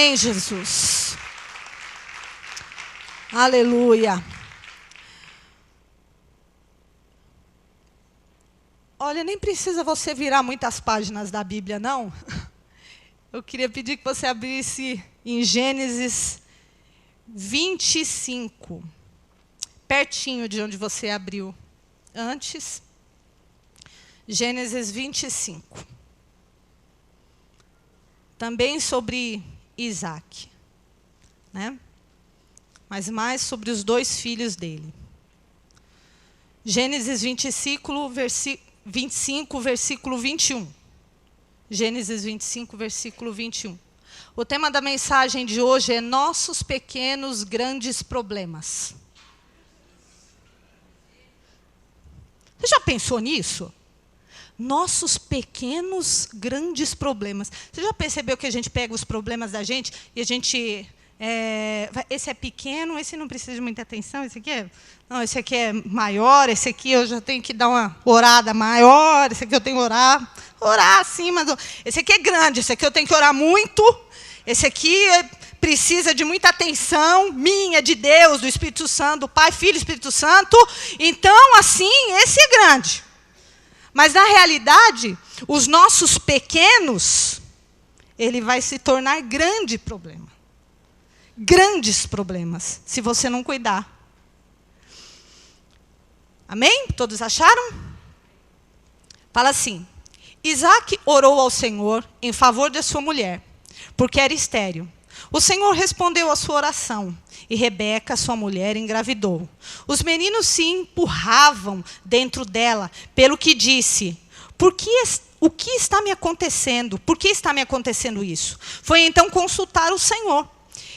Amém, Jesus. Aleluia. Olha, nem precisa você virar muitas páginas da Bíblia, não. Eu queria pedir que você abrisse em Gênesis 25, pertinho de onde você abriu antes. Gênesis 25. Também sobre Isaac, né? Mas mais sobre os dois filhos dele. Gênesis 25, versículo 21. Gênesis 25, versículo 21. O tema da mensagem de hoje é nossos pequenos, grandes problemas. Você já pensou nisso? Nossos pequenos, grandes problemas. Você já percebeu que a gente pega os problemas da gente e a gente... esse é pequeno, esse não precisa de muita atenção, esse aqui esse aqui é maior, esse aqui eu já tenho que dar uma orada maior, esse aqui eu tenho que orar sim, mas esse aqui é grande, esse aqui eu tenho que orar muito, esse aqui precisa de muita atenção minha, de Deus, do Espírito Santo, do Pai, Filho e Espírito Santo. Então, assim, esse é grande. Mas, na realidade, os nossos pequenos, ele vai se tornar grande problema. Grandes problemas, se você não cuidar. Amém? Todos acharam? Fala assim: Isaac orou ao Senhor em favor de sua mulher, porque era estéril. O Senhor respondeu à sua oração, e Rebeca, sua mulher, engravidou. Os meninos se empurravam dentro dela, pelo que disse: o que está me acontecendo? Por que está me acontecendo isso? Foi então consultar o Senhor.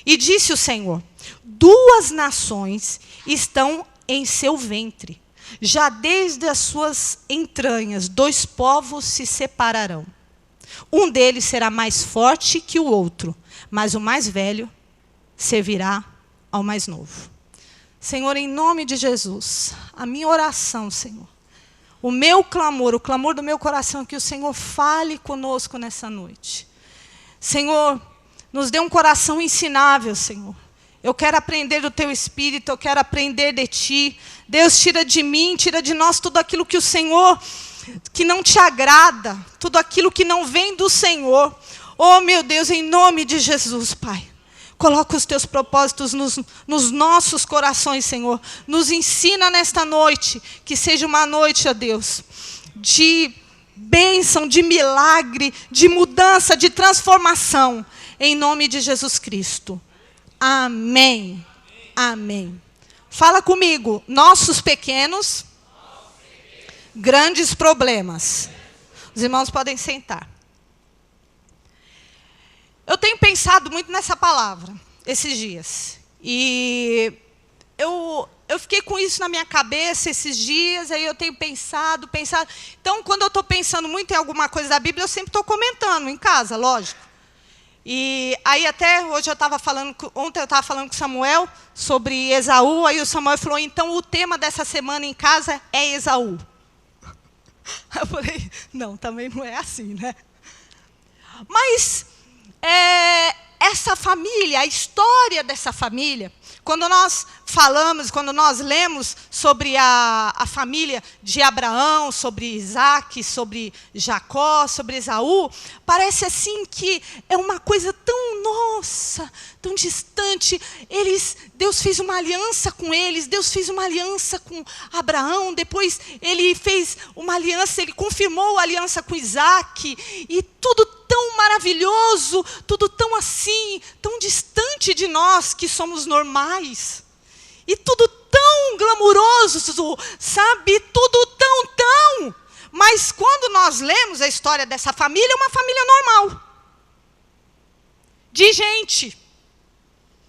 E disse o Senhor: 2 nações estão em seu ventre. Já desde as suas entranhas, 2 povos se separarão. Um deles será mais forte que o outro, mas o mais velho servirá ao mais novo. Senhor, em nome de Jesus, a minha oração, Senhor, o meu clamor, o clamor do meu coração, é que o Senhor fale conosco nessa noite. Senhor, nos dê um coração ensinável, Senhor. Eu quero aprender do Teu Espírito, eu quero aprender de Ti. Deus, tira de mim, tira de nós tudo aquilo que o Senhor, que não Te agrada, tudo aquilo que não vem do Senhor. Oh, meu Deus, em nome de Jesus, Pai. Coloca os Teus propósitos nos nossos corações, Senhor. Nos ensina nesta noite, que seja uma noite, ó Deus, de bênção, de milagre, de mudança, de transformação. Em nome de Jesus Cristo. Amém. Amém. Fala comigo. Nossos pequenos, grandes problemas. Os irmãos podem sentar. Eu tenho pensado muito nessa palavra esses dias. E eu fiquei com isso na minha cabeça esses dias, aí eu tenho pensado. Então, quando eu estou pensando muito em alguma coisa da Bíblia, eu sempre estou comentando em casa, lógico. E aí até hoje ontem eu estava falando com o Samuel sobre Esaú, aí o Samuel falou: então o tema dessa semana em casa é Esaú. Eu falei: não, também não é assim, né? Mas essa família, a história dessa família, quando nós falamos, quando nós lemos sobre a família de Abraão, sobre Isaac, sobre Jacó, sobre Esaú, parece assim que é uma coisa tão nossa, tão distante. Deus fez uma aliança com eles, Deus fez uma aliança com Abraão, depois ele fez uma aliança, ele confirmou a aliança com Isaac, e tudo tão maravilhoso, tudo tão assim, tão distante de nós que somos normais. E tudo tão glamuroso, sabe? Tudo tão. Mas quando nós lemos a história dessa família, é uma família normal. De gente.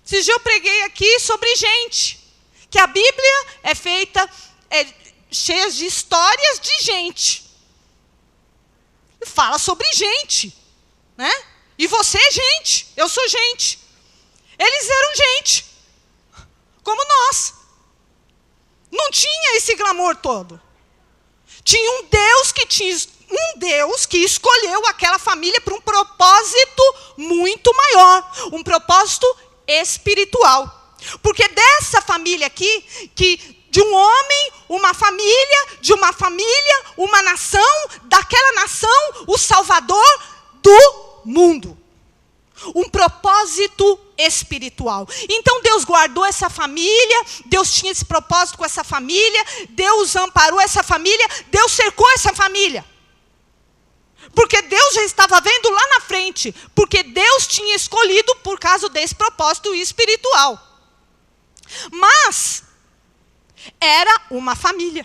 Esses dias eu preguei aqui sobre gente. Que a Bíblia é feita, cheia de histórias de gente. E fala sobre gente. Né? E você é gente, eu sou gente. Eles eram gente, como nós. Não tinha esse glamour todo. Tinha um Deus que escolheu aquela família para um propósito muito maior, um propósito espiritual. Porque dessa família aqui, de um homem, uma família, de uma família, uma nação, daquela nação, o Salvador do mundo. Um propósito espiritual. Então Deus guardou essa família, Deus tinha esse propósito com essa família, Deus amparou essa família, Deus cercou essa família. Porque Deus já estava vendo lá na frente, porque Deus tinha escolhido por causa desse propósito espiritual. Mas era uma família.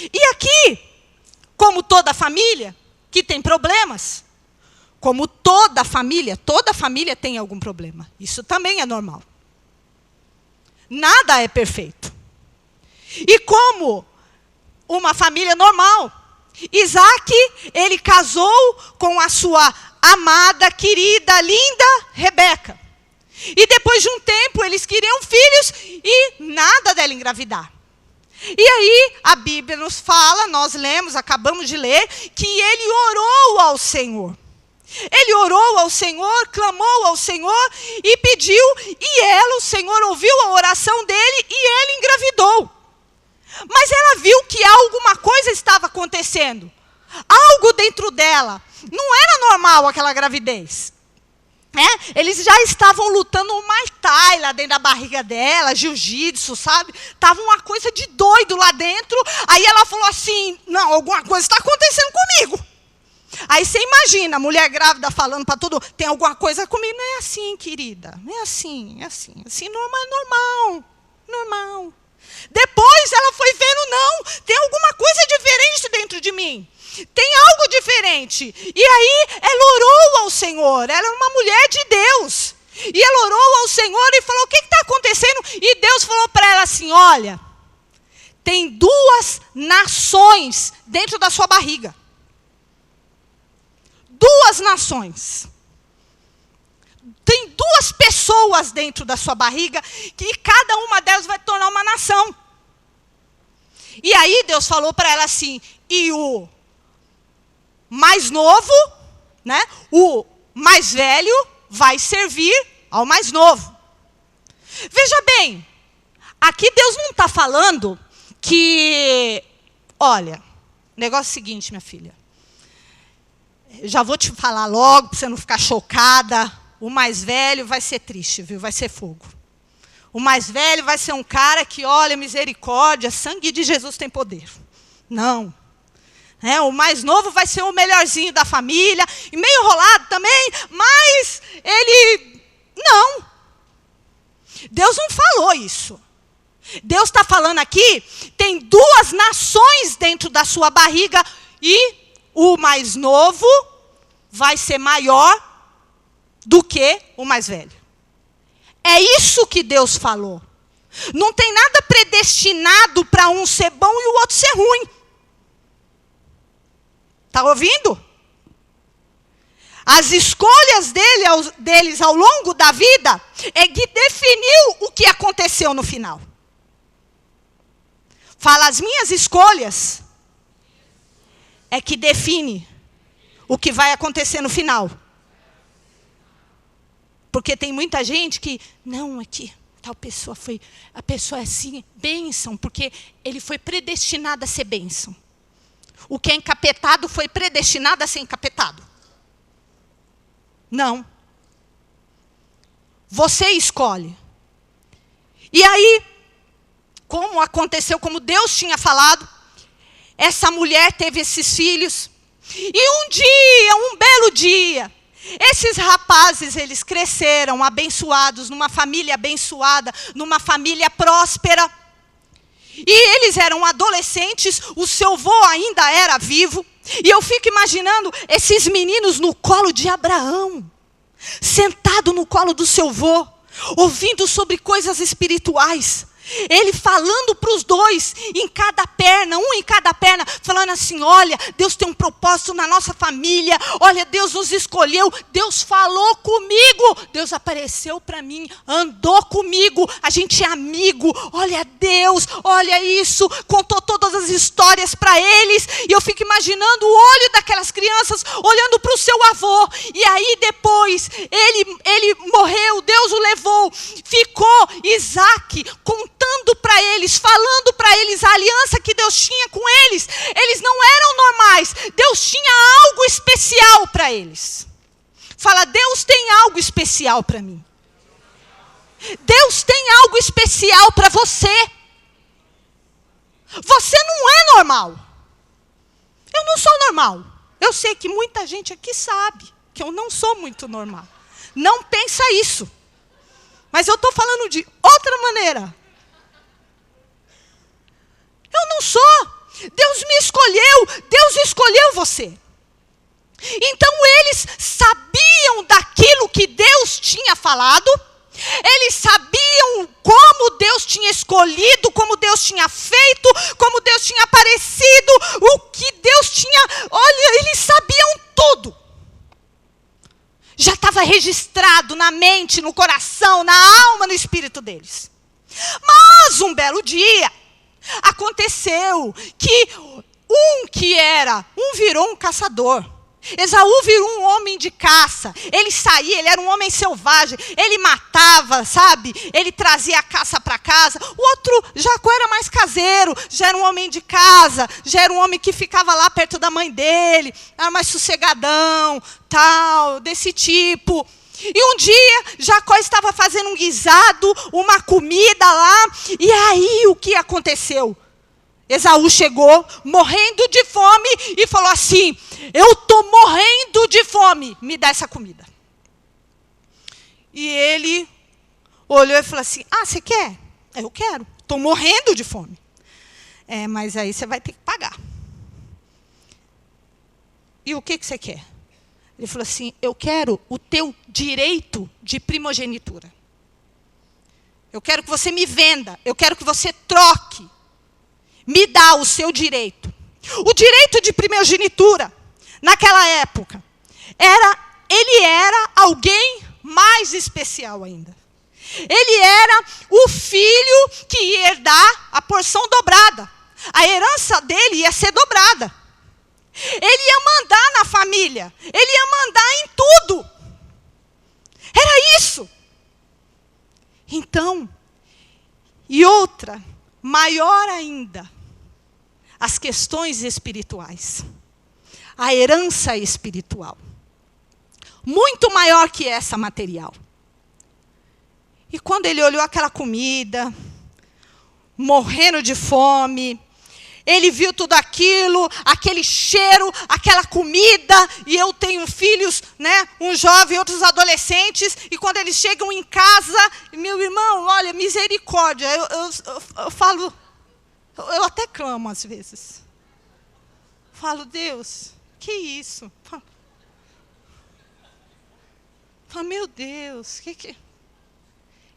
E aqui, como toda família que tem problemas, como toda família tem algum problema. Isso também é normal. Nada é perfeito. E como uma família normal, Isaac, ele casou com a sua amada, querida, linda Rebeca. E depois de um tempo, eles queriam filhos e nada dela engravidar. E aí, a Bíblia nos fala, nós lemos, acabamos de ler, que ele orou ao Senhor. Ele orou ao Senhor, clamou ao Senhor e pediu, e o Senhor ouviu a oração dele e ele engravidou. Mas ela viu que alguma coisa estava acontecendo. Algo dentro dela. Não era normal aquela gravidez. Eles já estavam lutando um Muay Thai lá dentro da barriga dela, jiu-jitsu, sabe? Tava uma coisa de doido lá dentro. Aí ela falou assim, não, alguma coisa está acontecendo comigo. Aí você imagina, a mulher grávida falando para todo, tem alguma coisa comigo. Não é assim, querida, não é assim, é assim. Assim, normal. Depois ela foi vendo, não, tem alguma coisa diferente dentro de mim. Tem algo diferente. E aí ela orou ao Senhor. Ela era uma mulher de Deus. E ela orou ao Senhor e falou, o que está acontecendo? E Deus falou para ela assim, olha, tem 2 nações dentro da sua barriga. 2 nações. Tem 2 pessoas dentro da sua barriga, que cada uma delas vai tornar uma nação. E aí Deus falou para ela assim, e o mais novo, né, o mais velho vai servir ao mais novo. Veja bem, aqui Deus não está falando que, olha, o negócio é o seguinte, minha filha, eu já vou te falar logo, para você não ficar chocada, o mais velho vai ser triste, viu? Vai ser fogo. O mais velho vai ser um cara que, olha, misericórdia, sangue de Jesus tem poder. Não. O mais novo vai ser o melhorzinho da família, e meio enrolado também, mas ele... Não. Deus não falou isso. Deus está falando aqui, tem 2 nações dentro da sua barriga, e o mais novo vai ser maior do que o mais velho. É isso que Deus falou. Não tem nada predestinado para um ser bom e o outro ser ruim. Está ouvindo? As escolhas deles ao longo da vida é que definiu o que aconteceu no final. Fala, as minhas escolhas é que define o que vai acontecer no final. Porque tem muita gente que, não, aqui, tal pessoa foi, a pessoa é assim, bênção, porque ele foi predestinado a ser bênção. O que é encapetado foi predestinado a ser encapetado. Não. Você escolhe. E aí, como aconteceu, como Deus tinha falado, essa mulher teve esses filhos. E um belo dia, esses rapazes, eles cresceram abençoados, numa família abençoada, numa família próspera. E eles eram adolescentes, o seu avô ainda era vivo. E eu fico imaginando esses meninos no colo de Abraão, sentado no colo do seu avô, ouvindo sobre coisas espirituais. Ele falando para os dois, em cada perna, um em cada perna, falando assim: olha, Deus tem um propósito na nossa família, olha, Deus nos escolheu, Deus falou comigo, Deus apareceu para mim, andou comigo, a gente é amigo, olha Deus, olha isso, contou todas as histórias para eles, e eu fico imaginando o olho daquelas crianças, olhando para o seu avô, e aí depois, ele morreu, Deus o levou, ficou Isaac contando para eles, falando para eles a aliança que Deus tinha com eles. Eles não eram normais, Deus tinha algo especial para eles. Fala: Deus tem algo especial para mim. Deus tem algo especial para você. Você não é normal. Eu não sou normal. Eu sei que muita gente aqui sabe que eu não sou muito normal. Não pensa isso. Mas eu estou falando de outra maneira. Eu não sou. Deus me escolheu. Deus escolheu você. Então eles sabiam daquilo que Deus tinha falado. Eles sabiam como Deus tinha escolhido, como Deus tinha feito, como Deus tinha aparecido, o que Deus tinha... Olha, eles sabiam tudo. Já estava registrado na mente, no coração, na alma, no espírito deles. Mas um belo dia, aconteceu que um virou um caçador. Esaú virou um homem de caça. Ele saía, ele era um homem selvagem. Ele matava, sabe? Ele trazia a caça para casa. O outro, Jacó, era mais caseiro. Já era um homem de casa. Já era um homem que ficava lá perto da mãe dele. Era mais sossegadão, tal, desse tipo. E um dia, Jacó estava fazendo um guisado, uma comida lá. E aí, o que aconteceu? Esaú chegou, morrendo de fome, e falou assim: eu estou morrendo de fome, me dá essa comida. E ele olhou e falou assim: ah, você quer? Eu quero, estou morrendo de fome. Mas aí você vai ter que pagar. E o que você quer? Ele falou assim: eu quero o teu direito de primogenitura. Eu quero que você me venda, eu quero que você troque. Me dá o seu direito. O direito de primogenitura, naquela época, ele era alguém mais especial ainda. Ele era o filho que ia herdar a porção dobrada. A herança dele ia ser dobrada. Ele ia mandar na família. Ele ia mandar em tudo. Era isso. Então, e outra, maior ainda, as questões espirituais. A herança espiritual. Muito maior que essa material. E quando ele olhou aquela comida, morrendo de fome, ele viu tudo aquilo, aquele cheiro, aquela comida, e eu tenho filhos, né, um jovem, outros adolescentes, e quando eles chegam em casa, meu irmão, olha, misericórdia, eu falo... Eu até clamo às vezes. Falo: Deus, que isso? Falo: meu Deus, que...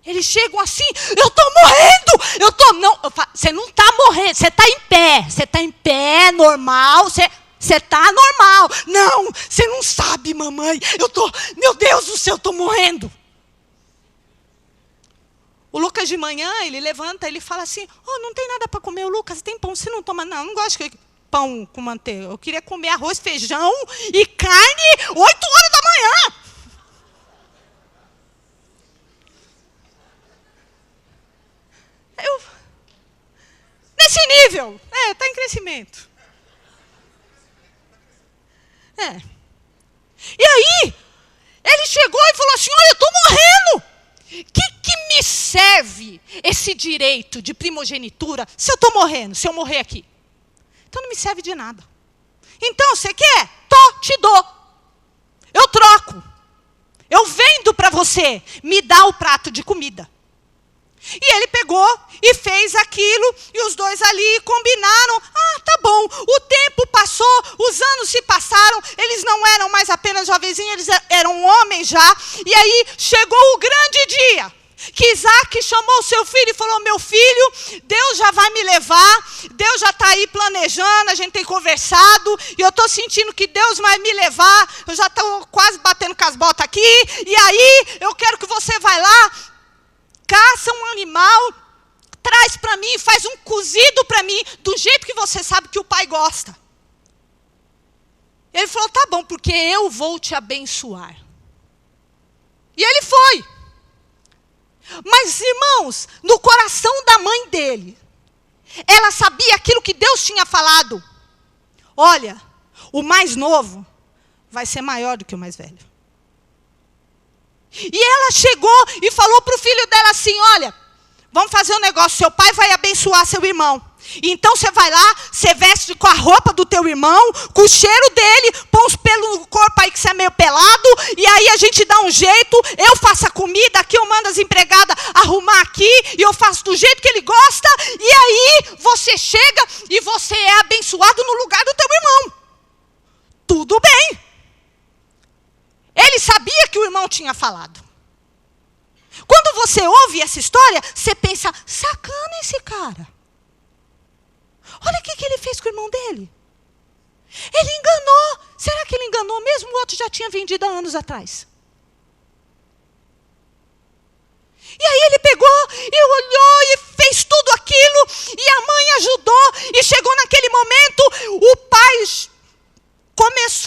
Eles chegam assim: eu estou morrendo! Não, você não está morrendo, você está em pé. Você está em pé, normal, você está normal. Não, você não sabe, mamãe. Meu Deus do céu, eu estou morrendo. O Lucas de manhã, ele levanta, ele fala assim: oh, não tem nada para comer. O Lucas, tem pão? Você não toma? Não gosto de pão com manteiga. Eu queria comer arroz, feijão e carne 8 horas da manhã. Nesse nível. Está em crescimento. E aí, ele chegou e falou assim: olha, eu estou morrendo. Que me serve esse direito de primogenitura se eu estou morrendo, se eu morrer aqui? Então não me serve de nada. Então, você quer? Te dou. Eu troco. Eu vendo para você. Me dá o prato de comida. E ele pegou e fez aquilo, e os dois ali combinaram. Ah, tá bom. O tempo passou, os anos se passaram, eles não eram mais apenas jovenzinhos, eles eram homens já. E aí chegou o grande dia, que Isaac chamou o seu filho e falou: meu filho, Deus já vai me levar, Deus já está aí planejando, a gente tem conversado, e eu estou sentindo que Deus vai me levar, eu já estou quase batendo com as botas aqui, e aí eu quero que você vai lá, caça um animal, traz para mim, faz um cozido para mim, do jeito que você sabe que o pai gosta. Ele falou: tá bom, porque eu vou te abençoar. E ele foi. Mas, irmãos, no coração da mãe dele, ela sabia aquilo que Deus tinha falado. Olha, o mais novo vai ser maior do que o mais velho. E ela chegou e falou para o filho dela assim: olha, vamos fazer um negócio, seu pai vai abençoar seu irmão. Então você vai lá, você veste com a roupa do teu irmão, com o cheiro dele, põe uns pelos no corpo aí que você é meio pelado, e aí a gente dá um jeito, eu faço a comida, aqui eu mando as empregadas arrumar aqui, e eu faço do jeito que ele gosta, e aí você chega e você é abençoado no lugar do teu irmão. Tudo bem. Ele sabia que o irmão tinha falado. Quando você ouve essa história, você pensa: sacana esse cara. Olha o que ele fez com o irmão dele. Ele enganou. Será que ele enganou mesmo? O outro já tinha vendido há anos atrás. E aí ele pegou e olhou e fez tudo aquilo. E a mãe ajudou. E chegou naquele momento, o pai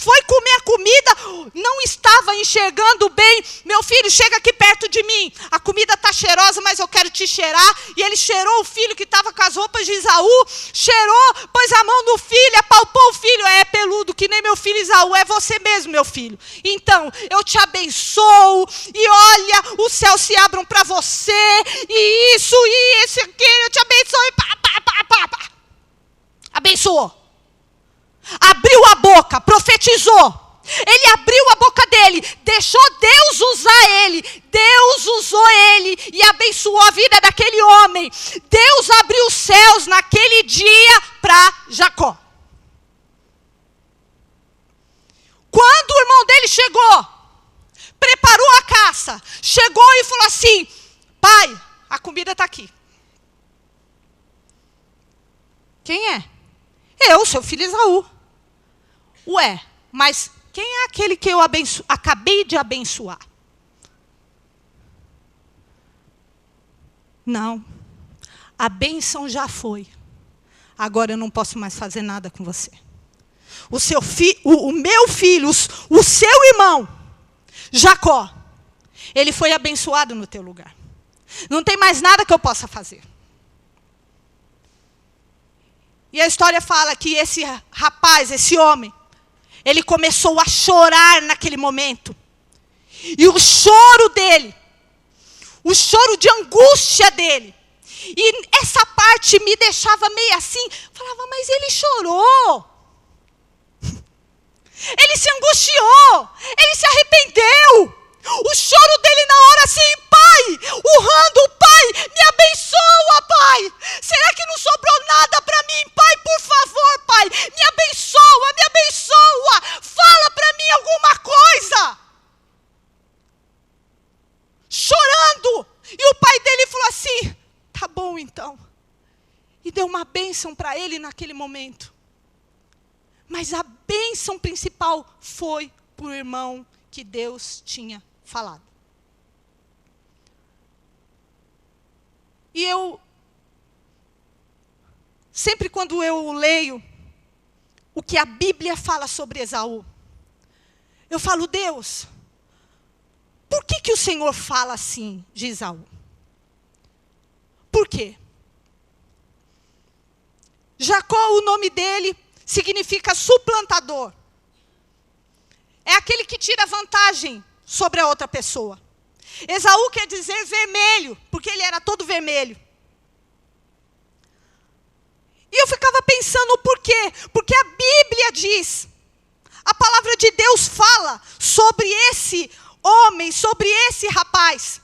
foi comer a comida, não estava enxergando bem. Meu filho, chega aqui perto de mim. A comida está cheirosa, mas eu quero te cheirar. E ele cheirou o filho que estava com as roupas de Esaú. Cheirou, pôs a mão no filho, apalpou o filho. É peludo, que nem meu filho Esaú. É você mesmo, meu filho. Então, eu te abençoo. E olha, os céus se abram para você. E isso, aquilo. Eu te abençoo. E pá. Abençoou. Abriu a boca, profetizou. Ele abriu a boca dele, deixou Deus usar ele. Deus usou ele e abençoou a vida daquele homem. Deus abriu os céus naquele dia para Jacó. Quando o irmão dele chegou, preparou a caça, chegou e falou assim: pai, a comida está aqui. Quem é? Eu, seu filho Esaú. Ué, mas quem é aquele que eu acabei de abençoar? Não, a bênção já foi. Agora eu não posso mais fazer nada com você. O meu filho, o seu irmão, Jacó, ele foi abençoado no teu lugar. Não tem mais nada que eu possa fazer. E a história fala que esse rapaz, esse homem, ele começou a chorar naquele momento. E o choro dele, o choro de angústia dele, e essa parte me deixava meio assim, falava: mas ele chorou. Ele se angustiou, ele se arrependeu. O choro dele na hora assim: pai, urrando, pai, me abençoa, pai. Será que não sobrou nada para mim? Pai, por favor, pai, me abençoa, fala para mim alguma coisa. Chorando. E o pai dele falou assim: tá bom então. E deu uma bênção para ele naquele momento. Mas a bênção principal foi para o irmão que Deus tinha falado. E eu, sempre quando eu leio o que a Bíblia fala sobre Esaú, eu falo: Deus, por que o Senhor fala assim de Esaú? Por quê? Jacó, o nome dele, significa suplantador. É aquele que tira vantagem sobre a outra pessoa. Esaú quer dizer vermelho, porque ele era todo vermelho. E eu ficava pensando por quê? Porque a Bíblia diz, a palavra de Deus fala sobre esse homem, sobre esse rapaz.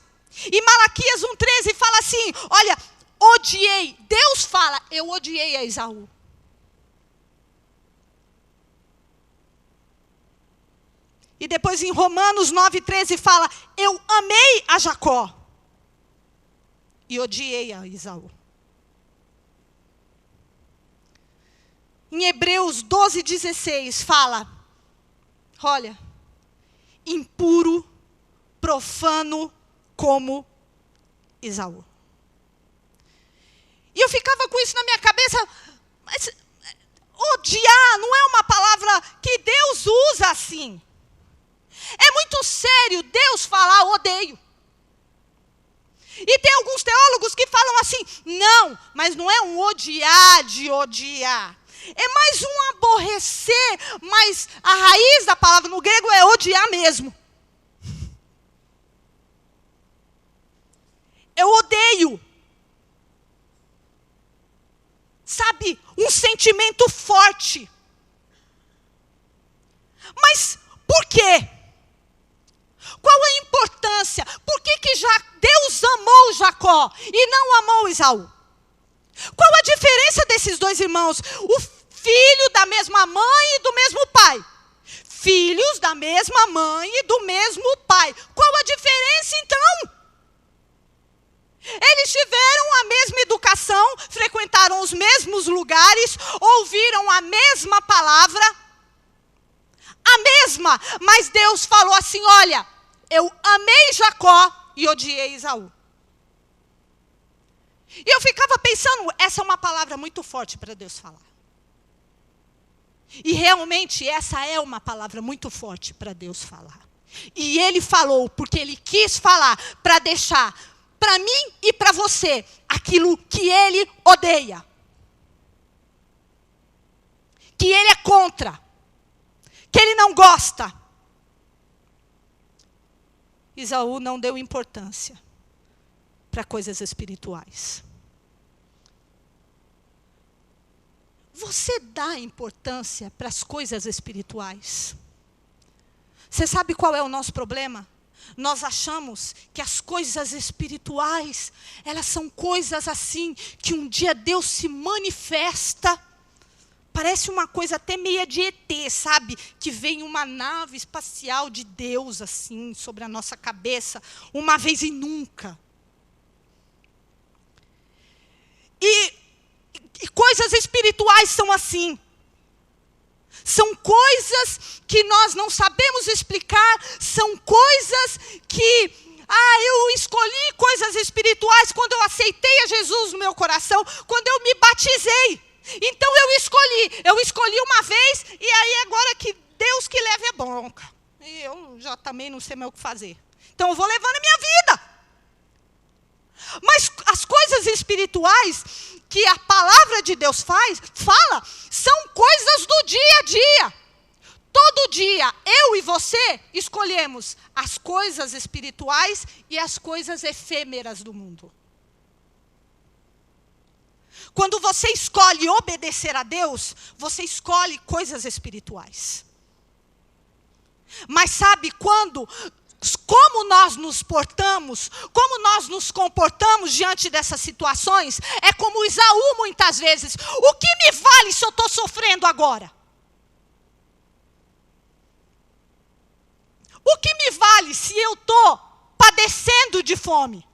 E Malaquias 1,13 fala assim: olha, odiei. Deus fala: eu odiei a Esaú. E depois em Romanos 9,13 fala: eu amei a Jacó. e odiei a Esaú. Em Hebreus 12:16 fala, olha, impuro, profano como Esaú. E eu ficava com isso na minha cabeça, mas odiar não é uma palavra que Deus usa assim. É muito sério Deus falar odeio. E tem alguns teólogos que falam assim, não, mas não é um odiar de odiar. É mais um aborrecer, mas a raiz da palavra no grego é odiar mesmo. Eu odeio. Sabe, um sentimento forte. Mas por quê? Qual a importância? Por que Deus amou Jacó e não amou Esaú? Qual a diferença desses dois irmãos? O filho da mesma mãe e do mesmo pai. Filhos da mesma mãe e do mesmo pai. Qual a diferença então? Eles tiveram a mesma educação, frequentaram os mesmos lugares, ouviram a mesma palavra, a mesma, mas Deus falou assim, olha, eu amei Jacó e odiei Esaú. E eu ficava pensando, essa é uma palavra muito forte para Deus falar. E realmente essa é uma palavra muito forte para Deus falar. E Ele falou, porque Ele quis falar, para deixar para mim e para você aquilo que Ele odeia. Que Ele é contra. Que Ele não gosta. Esaú não deu importância para coisas espirituais. Você dá importância para as coisas espirituais? Você sabe qual é o nosso problema? Nós achamos que as coisas espirituais, elas são coisas assim, que um dia Deus se manifesta. Parece uma coisa até meia de ET, sabe? Que vem uma nave espacial de Deus, assim, sobre a nossa cabeça, uma vez e nunca. E coisas espirituais são assim. São coisas que nós não sabemos explicar, são coisas que, eu escolhi coisas espirituais quando eu aceitei a Jesus no meu coração, quando eu me batizei. Então eu escolhi uma vez, e aí agora que Deus que leve a bronca. E eu já também não sei mais o que fazer. Então eu vou levando a minha vida. Mas as coisas espirituais que a palavra de Deus fala, são coisas do dia a dia. Todo dia, eu e você escolhemos as coisas espirituais e as coisas efêmeras do mundo. Quando você escolhe obedecer a Deus, você escolhe coisas espirituais. Mas sabe quando, como nós nos portamos, como nós nos comportamos diante dessas situações, é como Esaú muitas vezes. O que me vale se eu estou sofrendo agora? O que me vale se eu estou padecendo de fome?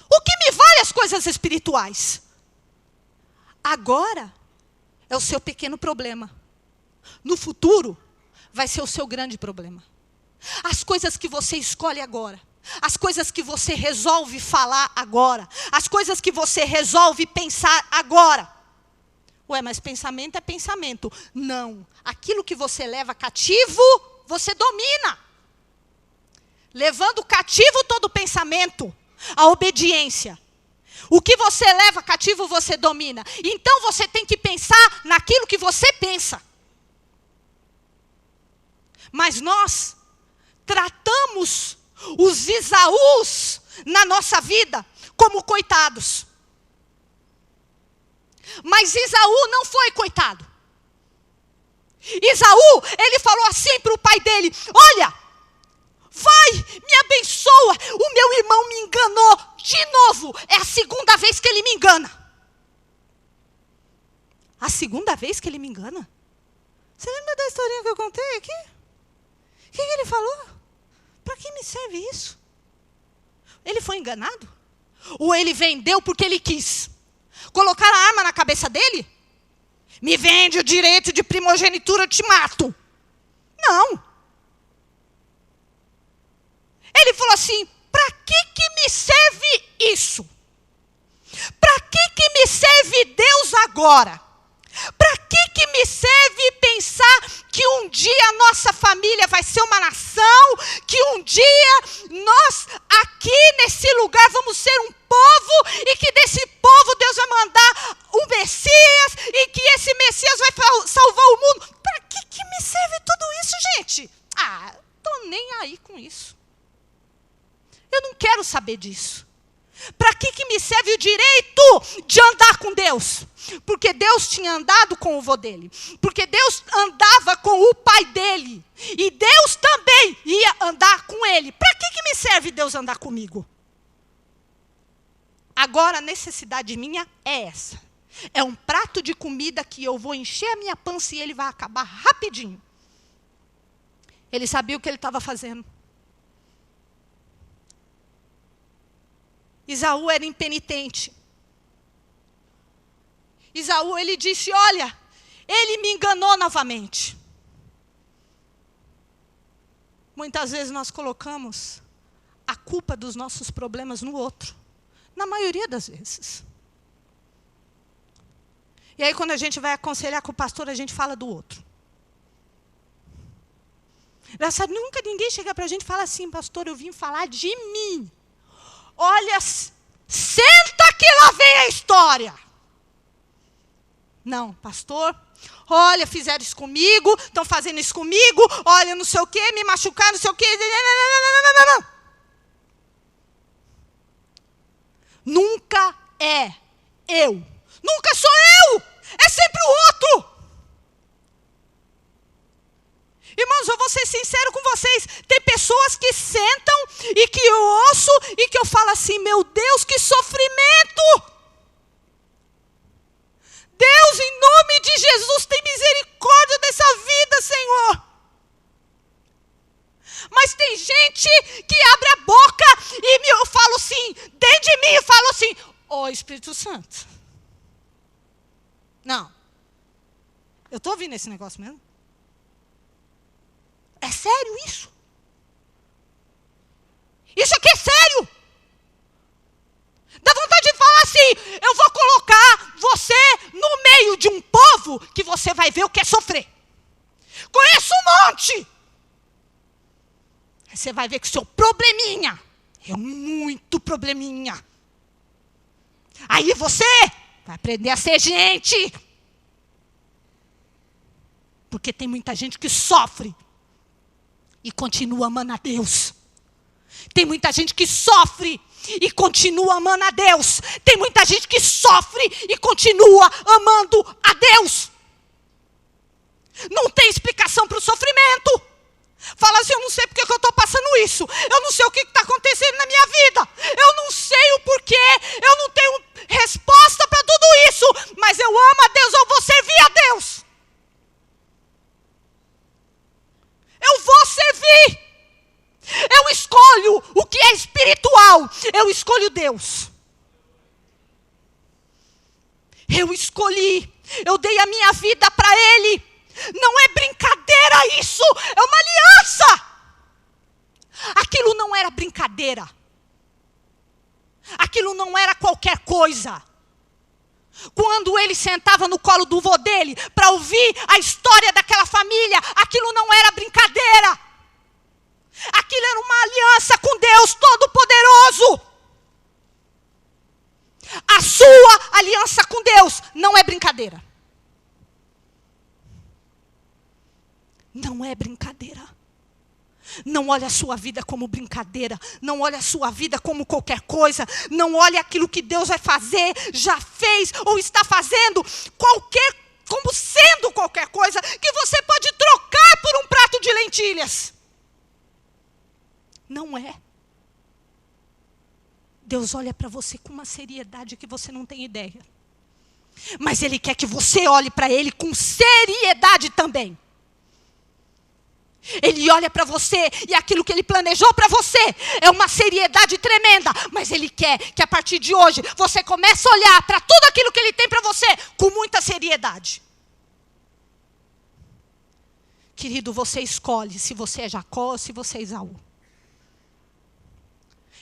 O que me vale as coisas espirituais? Agora é o seu pequeno problema. No futuro, vai ser o seu grande problema. As coisas que você escolhe agora, as coisas que você resolve falar agora, as coisas que você resolve pensar agora. Ué, mas pensamento é pensamento. Não, aquilo que você leva cativo, você domina. Levando cativo todo pensamento, a obediência. O que você leva cativo, você domina. Então você tem que pensar naquilo que você pensa. Mas nós tratamos os Esaús na nossa vida como coitados. Mas Esaú não foi coitado. Esaú, ele falou assim para o pai dele: olha, vai, me abençoa, o meu irmão me enganou de novo. É a segunda vez que ele me engana. A segunda vez que ele me engana? Você lembra da historinha que eu contei aqui? O que ele falou? Para que me serve isso? Ele foi enganado? Ou ele vendeu porque ele quis? Colocaram a arma na cabeça dele? Me vende o direito de primogenitura, eu te mato. Não. Ele falou assim, para que me serve isso? Para que me serve Deus agora? Para que me serve pensar que um dia a nossa família vai ser uma nação, que um dia nós aqui nesse lugar vamos ser um povo e que desse povo Deus vai mandar o Messias e que esse Messias vai salvar o mundo? Para que me serve tudo isso, gente? Estou nem aí com isso. Eu não quero saber disso. Para que me serve o direito de andar com Deus? Porque Deus tinha andado com o vô dele. Porque Deus andava com o pai dele. E Deus também ia andar com ele. Para que me serve Deus andar comigo? Agora a necessidade minha é essa. É um prato de comida que eu vou encher a minha pança e ele vai acabar rapidinho. Ele sabia o que ele estava fazendo. Esaú era impenitente. Esaú, ele disse, olha, ele me enganou novamente. Muitas vezes nós colocamos a culpa dos nossos problemas no outro. Na maioria das vezes. E aí quando a gente vai aconselhar com o pastor, a gente fala do outro. Engraçado, nunca ninguém chega para a gente e fala assim, pastor, eu vim falar de mim. Olha, senta que lá vem a história. Não, pastor, olha, fizeram isso comigo, estão fazendo isso comigo, olha, não sei o quê, me machucaram, não sei o quê. Não. Nunca é eu. Nunca sou eu. É sempre o outro. Irmãos, eu vou ser sincero com vocês. Tem pessoas que sentam e que eu ouço e que eu falo assim, meu Deus, que sofrimento. Deus, em nome de Jesus, tem misericórdia dessa vida, Senhor. Mas tem gente que abre a boca e eu falo assim, dentro de mim eu falo assim, Espírito Santo. Não. Eu estou ouvindo esse negócio mesmo? É sério isso? Isso aqui é sério? Dá vontade de falar assim, eu vou colocar você no meio de um povo que você vai ver o que é sofrer. Conheço um monte. Aí você vai ver que o seu probleminha é muito probleminha. Aí você vai aprender a ser gente. Porque tem muita gente que sofre e continua amando a Deus. Tem muita gente que sofre e continua amando a Deus. Tem muita gente que sofre e continua amando a Deus. Não tem explicação para o sofrimento. Fala assim, eu não sei porque que eu estou passando isso. Eu não sei o que está acontecendo na minha vida. Eu não sei o porquê. Eu não tenho resposta para tudo isso. Mas eu amo a Deus, eu vou servir a Deus. Eu vou servir. Eu escolho o que é espiritual. Eu escolho Deus. Eu escolhi. Eu dei a minha vida para Ele. Não é brincadeira isso. É uma aliança. Aquilo não era brincadeira. Aquilo não era qualquer coisa. Quando ele sentava no colo do vô dele para ouvir a história daquela família, aquilo não era brincadeira. Aquilo era uma aliança com Deus Todo-Poderoso. A sua aliança com Deus não é brincadeira. Não é brincadeira. Não olhe a sua vida como brincadeira. Não olhe a sua vida como qualquer coisa. Não olhe aquilo que Deus vai fazer, já fez ou está fazendo, como sendo qualquer coisa que você pode trocar por um prato de lentilhas. Não é. Deus olha para você com uma seriedade que você não tem ideia. Mas Ele quer que você olhe para Ele com seriedade também. Ele olha para você e aquilo que ele planejou para você é uma seriedade tremenda. Mas ele quer que a partir de hoje você comece a olhar para tudo aquilo que ele tem para você com muita seriedade. Querido, você escolhe se você é Jacó ou se você é Esaú.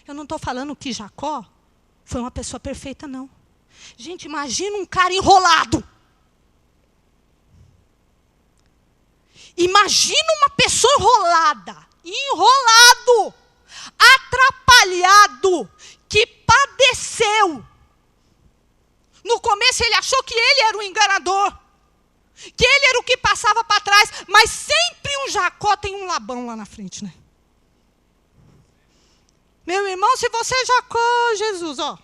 Eu não estou falando que Jacó foi uma pessoa perfeita, não. Gente, imagina um cara enrolado. Imagina uma pessoa enrolado, atrapalhado, que padeceu. No começo ele achou que ele era o enganador, que ele era o que passava para trás, mas sempre um Jacó tem um Labão lá na frente, né? Meu irmão, se você é Jacó, Jesus, ó,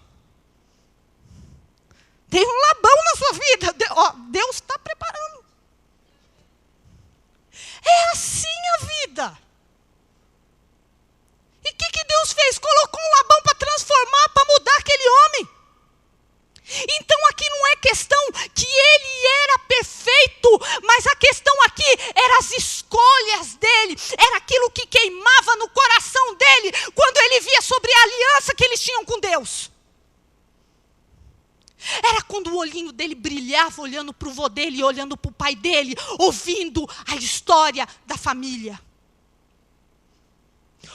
tem um Labão na sua vida, Deus está preparando. É assim a vida. E o que Deus fez? Colocou um Labão para transformar, para mudar aquele homem. Então aqui não é questão que ele era perfeito, mas a questão aqui era as escolhas dele, era aquilo que queimava no coração dele, quando ele via sobre a aliança que eles tinham com Deus. Era quando o olhinho dele brilhava, olhando para o vô dele, olhando para o pai dele, ouvindo a história da família.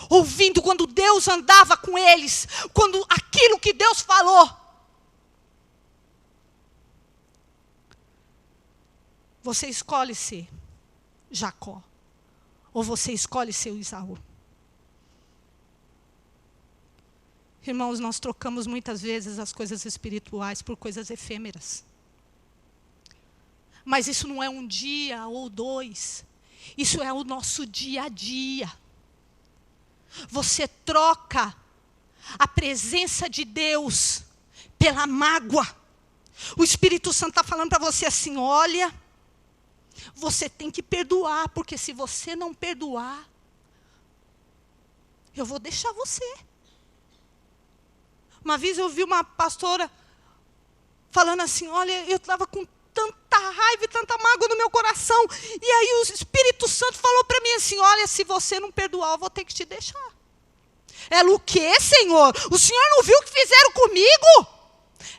Ouvindo quando Deus andava com eles, quando aquilo que Deus falou. Você escolhe ser Jacó, ou você escolhe ser o Esaú. Irmãos, nós trocamos muitas vezes as coisas espirituais por coisas efêmeras. Mas isso não é um dia ou dois. Isso é o nosso dia a dia. Você troca a presença de Deus pela mágoa. O Espírito Santo está falando para você assim, olha, você tem que perdoar, porque se você não perdoar, eu vou deixar você. Uma vez eu vi uma pastora falando assim, olha, eu estava com tanta raiva e tanta mágoa no meu coração. E aí o Espírito Santo falou para mim assim, olha, se você não perdoar, eu vou ter que te deixar. Ela, o quê, Senhor? O Senhor não viu o que fizeram comigo?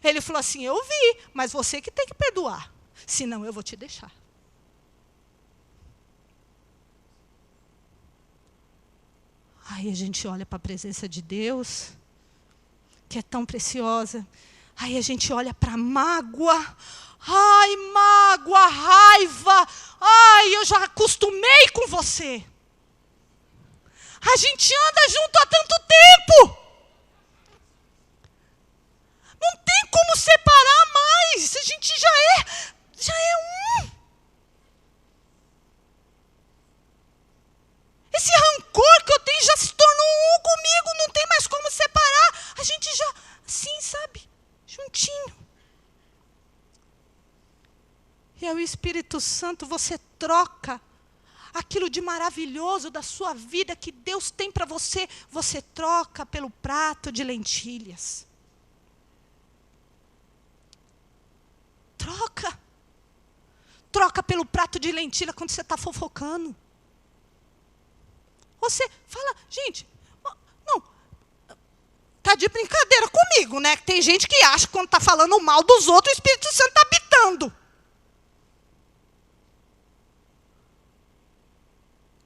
Ele falou assim, eu vi, mas você que tem que perdoar. Senão eu vou te deixar. Aí a gente olha para a presença de Deus, que é tão preciosa. Aí a gente olha para a mágoa. Ai, mágoa, raiva. Ai, eu já acostumei com você. A gente anda junto há tanto tempo. Não tem como separar mais. A gente já é um. Esse rancor que eu tenho já se tornou um comigo. Não tem mais como separar. A gente já, assim, sabe? Juntinho. E aí o Espírito Santo, você troca aquilo de maravilhoso da sua vida que Deus tem para você, você troca pelo prato de lentilhas. Troca pelo prato de lentilha quando você está fofocando. Você fala, gente, não, tá de brincadeira comigo, né? Tem gente que acha que quando está falando mal dos outros, o Espírito Santo está habitando.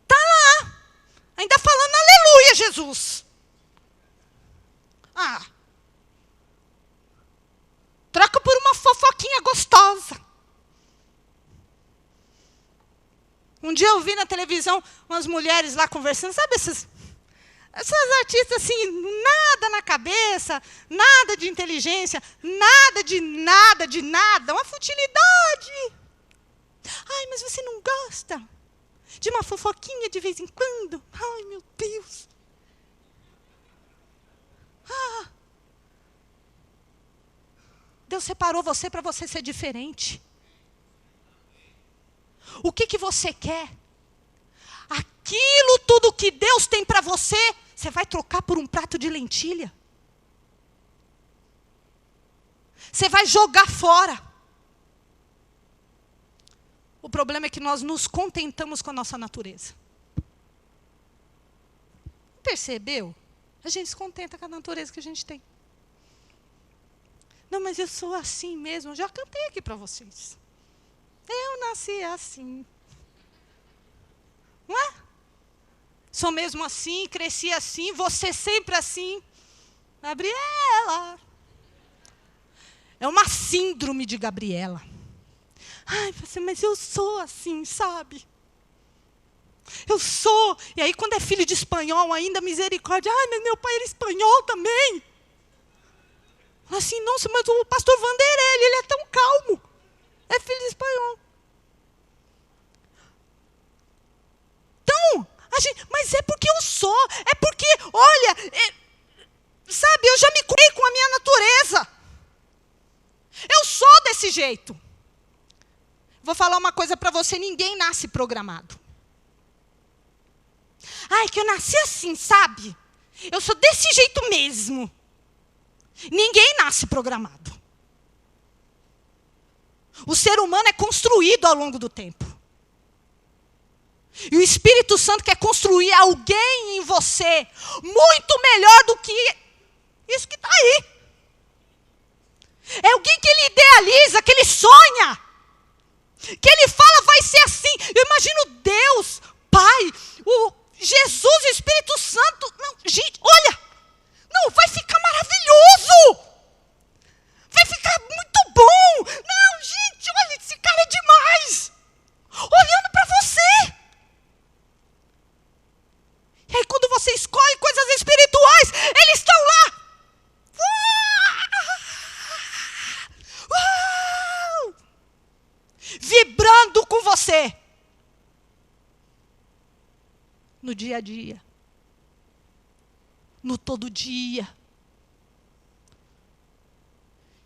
Está lá, ainda falando aleluia, Jesus. Troca por uma fofoquinha gostosa. Um dia eu vi na televisão umas mulheres lá conversando, sabe essas artistas assim, nada na cabeça, nada de inteligência, nada de nada, uma futilidade. Ai, mas você não gosta de uma fofoquinha de vez em quando? Ai, meu Deus. Deus separou você para você ser diferente. O que você quer? Aquilo tudo que Deus tem para você, você vai trocar por um prato de lentilha? Você vai jogar fora? O problema é que nós nos contentamos com a nossa natureza. percebeu? A gente se contenta com a natureza que a gente tem. Não, mas eu sou assim mesmo. Eu já cantei aqui para vocês. Eu nasci assim. Não é? Sou mesmo assim, cresci assim, você sempre assim. Gabriela. É uma síndrome de Gabriela. Ai, mas eu sou assim, sabe? Eu sou. E aí, quando é filho de espanhol, ainda misericórdia. Ai, mas meu pai era espanhol também. Assim, nossa, mas o pastor Vanderlei, ele é tão calmo. É filho de espanhol. Então, mas é porque eu sou. É porque, olha, sabe, eu já me curei com a minha natureza. Eu sou desse jeito. Vou falar uma coisa para você, ninguém nasce programado. Ai, que eu nasci assim, sabe? Eu sou desse jeito mesmo. Ninguém nasce programado. O ser humano é construído ao longo do tempo. E o Espírito Santo quer construir alguém em você muito melhor do que isso que está aí. É alguém que ele idealiza, que ele sonha. Que ele fala, vai ser assim. Eu imagino Deus, Pai, o Jesus, o Espírito Santo. Não, gente, olha. Não, vai ficar maravilhoso. Vai ficar muito bom. Não, gente, olha, esse cara é demais. Olhando para você. E aí quando você escolhe coisas espirituais, eles estão lá. Vibrando com você. No dia a dia. No todo dia.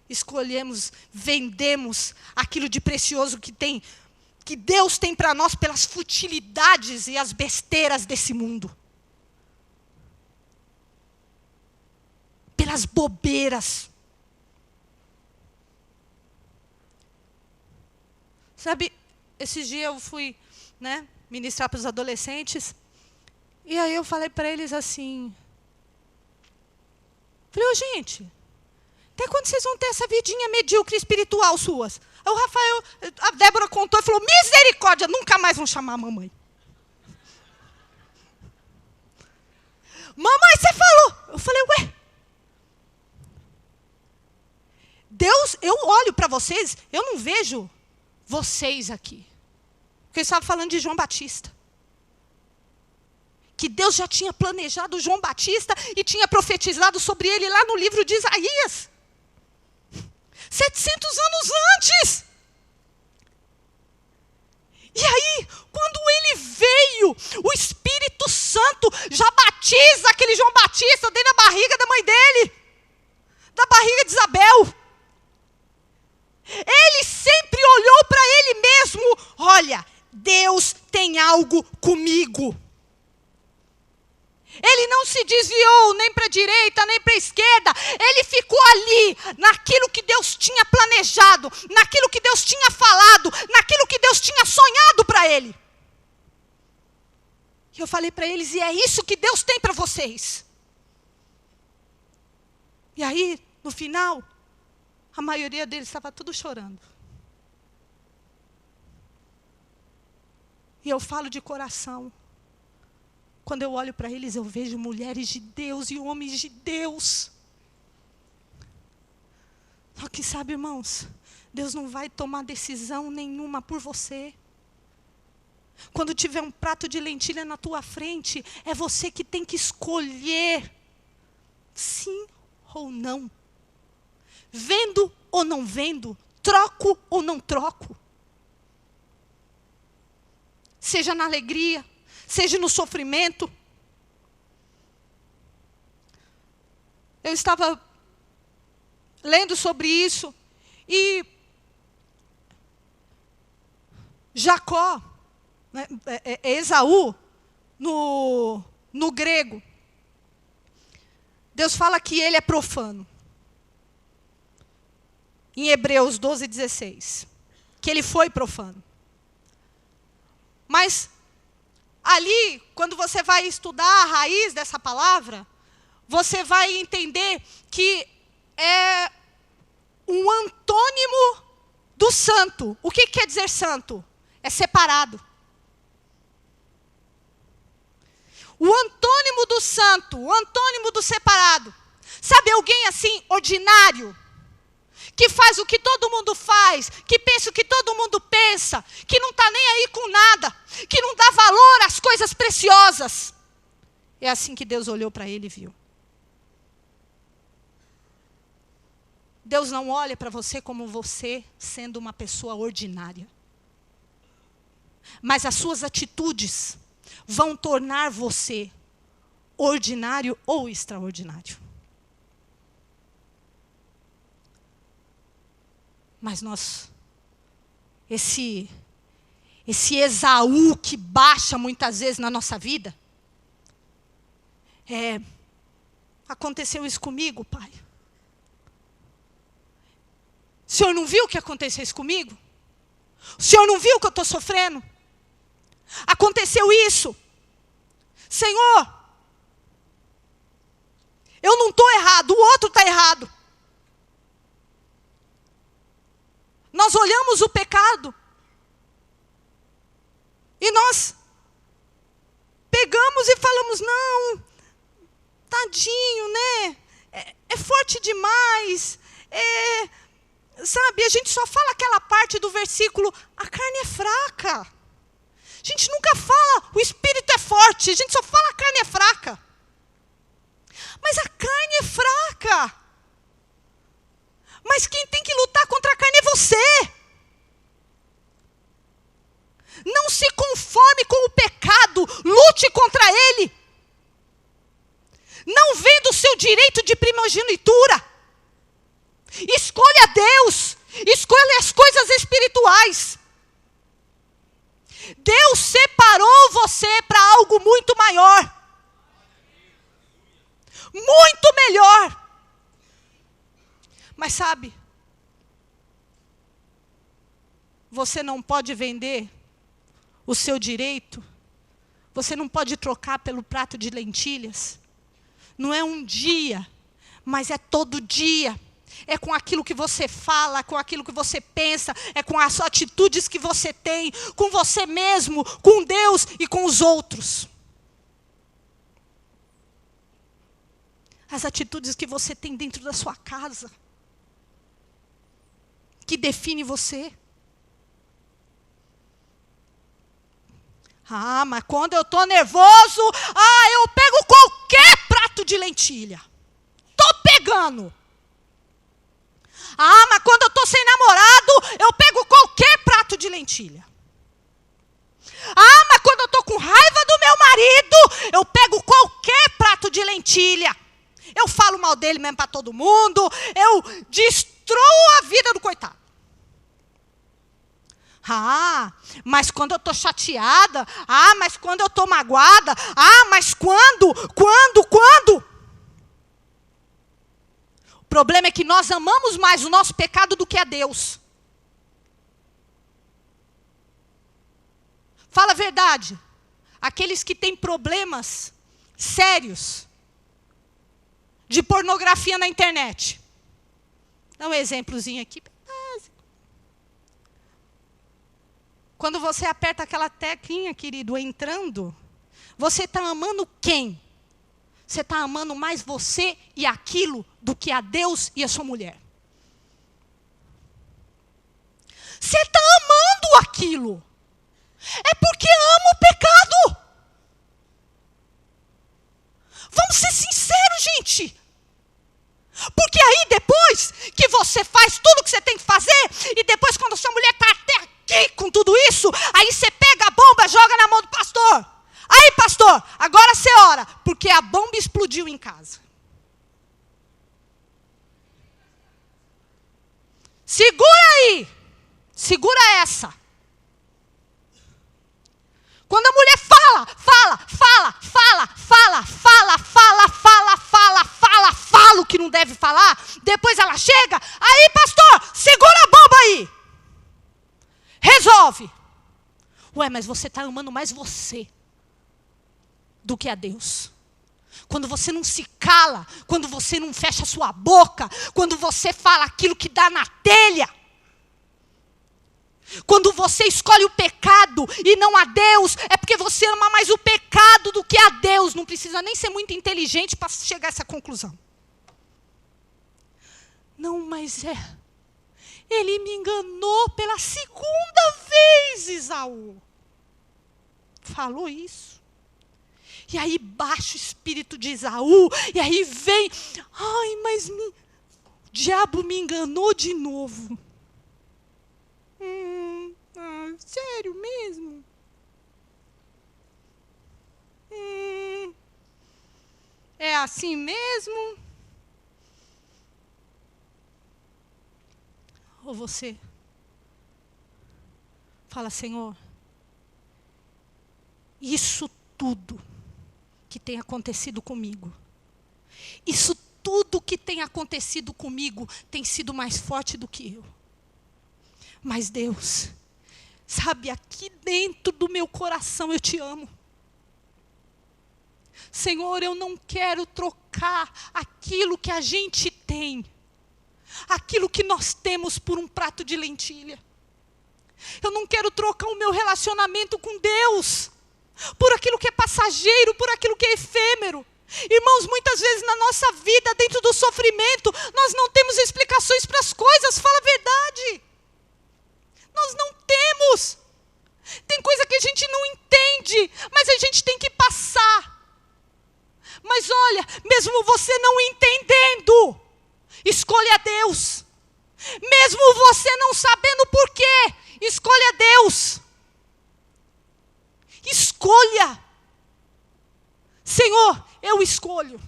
Escolhemos, vendemos aquilo de precioso que Deus tem para nós pelas futilidades e as besteiras desse mundo. Pelas bobeiras. Sabe, esses dias eu fui, ministrar para os adolescentes, e aí eu falei para eles assim, falei, gente, até quando vocês vão ter essa vidinha medíocre espiritual suas? Aí o Rafael, a Débora contou e falou, misericórdia, nunca mais vão chamar a mamãe. Mamãe, você falou. Eu falei, ué. Deus, eu olho para vocês, eu não vejo vocês aqui. Porque eu estava falando de João Batista. Que Deus já tinha planejado João Batista e tinha profetizado sobre ele lá no livro de Isaías. 700 anos antes. E aí, quando ele veio, o Espírito Santo já batiza aquele João Batista dentro da barriga da mãe dele. Da barriga de Isabel. Ele sempre olhou para ele mesmo. Olha, Deus tem algo comigo. Ele não se desviou nem para a direita, nem para a esquerda. Ele ficou ali, naquilo que Deus tinha planejado, naquilo que Deus tinha falado, naquilo que Deus tinha sonhado para ele. E eu falei para eles, e é isso que Deus tem para vocês. E aí, no final, a maioria deles estava tudo chorando. E eu falo de coração. Quando eu olho para eles, eu vejo mulheres de Deus e homens de Deus. Só que sabe, irmãos, Deus não vai tomar decisão nenhuma por você. Quando tiver um prato de lentilha na tua frente, é você que tem que escolher sim ou não. Vendo ou não vendo, troco ou não troco. Seja na alegria, seja no sofrimento. Eu estava lendo sobre isso e Jacó, Esaú, no grego, Deus fala que ele é profano. Em Hebreus 12:16, que ele foi profano. Mas ali, quando você vai estudar a raiz dessa palavra, você vai entender que é um antônimo do santo. O que quer dizer santo? É separado. O antônimo do santo, o antônimo do separado. Sabe alguém assim, ordinário? Que faz o que todo mundo faz, que pensa o que todo mundo pensa, que não está nem aí com nada, que não dá valor às coisas preciosas. É assim que Deus olhou para ele e viu. Deus não olha para você como você sendo uma pessoa ordinária. Mas as suas atitudes vão tornar você ordinário ou extraordinário. Mas esse Esaú que baixa muitas vezes na nossa vida, aconteceu isso comigo, pai. O senhor não viu o que aconteceu isso comigo? O senhor não viu que eu estou sofrendo? Aconteceu isso. Senhor, eu não estou errado, o outro está errado. Nós olhamos o pecado e nós pegamos e falamos, não, tadinho, né? É forte demais. Sabe, a gente só fala aquela parte do versículo, a carne é fraca. A gente nunca fala, o espírito é forte, a gente só fala a carne é fraca. Mas a carne é fraca. Mas quem tem que lutar contra a carne é você. Não se conforme com o pecado, lute contra ele. Não venda o seu direito de primogenitura. Escolha Deus, escolha as coisas espirituais. Deus separou você para algo muito maior. Muito melhor. Mas sabe, você não pode vender o seu direito, você não pode trocar pelo prato de lentilhas. Não é um dia, mas é todo dia. É com aquilo que você fala, com aquilo que você pensa, é com as atitudes que você tem, com você mesmo, com Deus e com os outros. As atitudes que você tem dentro da sua casa, que define você. Ah, mas quando eu estou nervoso, eu pego qualquer prato de lentilha. Estou pegando. Ah, mas quando eu estou sem namorado, eu pego qualquer prato de lentilha. Ah, mas quando eu estou com raiva do meu marido, eu pego qualquer prato de lentilha. Eu falo mal dele mesmo para todo mundo, eu destruo a vida do coitado. Ah, mas quando eu estou chateada, mas quando eu estou magoada, mas quando? O problema é que nós amamos mais o nosso pecado do que a Deus. Fala a verdade. Aqueles que têm problemas sérios de pornografia na internet. Dá um exemplozinho aqui. Quando você aperta aquela teclinha, querido, entrando, você está amando quem? Você está amando mais você e aquilo do que a Deus e a sua mulher. Você está amando aquilo. É porque ama o pecado. Vamos ser sinceros, gente. Porque aí depois que você faz tudo o que você tem que fazer, e depois quando a sua mulher está até aqui com tudo isso, aí você pega a bomba, joga na mão do pastor. Aí, pastor, agora você ora, porque a bomba explodiu em casa. Segura aí. Segura essa. Quando a mulher fala o que não deve falar, depois ela chega, aí, pastor, segura a bomba aí. Resolve. Ué, mas você está amando mais você. do que a Deus. Quando você não se cala, quando você não fecha a sua boca, quando você fala aquilo que dá na telha. Quando você escolhe o pecado e não a Deus, é porque você ama mais o pecado do que a Deus. Não precisa nem ser muito inteligente para chegar a essa conclusão. Não, mas ele me enganou pela segunda vez, Esaú. Falou isso. E aí baixa o espírito de Esaú, e aí vem, mas o diabo me enganou de novo. Sério mesmo? É assim mesmo? Ou você fala, Senhor, isso tudo que tem acontecido comigo, isso tudo que tem acontecido comigo tem sido mais forte do que eu. Mas Deus, sabe, aqui dentro do meu coração eu te amo. Senhor, eu não quero trocar aquilo que a gente tem, aquilo que nós temos por um prato de lentilha. Eu não quero trocar o meu relacionamento com Deus por aquilo que é passageiro, por aquilo que é efêmero. Irmãos, muitas vezes na nossa vida, dentro do sofrimento, nós não temos explicações para as coisas, fala a verdade. Nós não temos. Tem coisa que a gente não entende, mas a gente tem que passar. Mas olha, mesmo você não entendendo, escolha Deus. Mesmo você não sabendo por quê, escolha Deus. Escolha. Senhor, eu escolho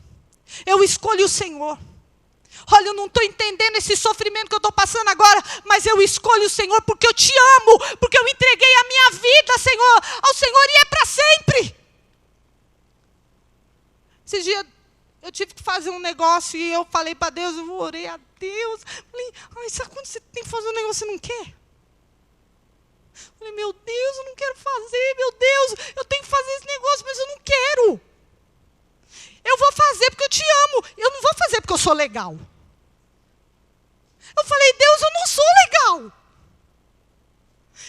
o Senhor. Olha, eu não estou entendendo esse sofrimento que eu estou passando agora, mas eu escolho o Senhor porque eu te amo, porque eu entreguei a minha vida, Senhor, ao Senhor e é para sempre. Esse dia eu tive que fazer um negócio e eu falei para Deus, eu orei a Deus. Falei, sabe quando você tem que fazer um negócio e você não quer? Falei, meu Deus, eu não quero fazer, meu Deus, eu tenho que fazer esse negócio, mas eu não quero. Eu vou fazer porque eu te amo, eu não vou fazer porque eu sou legal. Eu falei, Deus, eu não sou legal.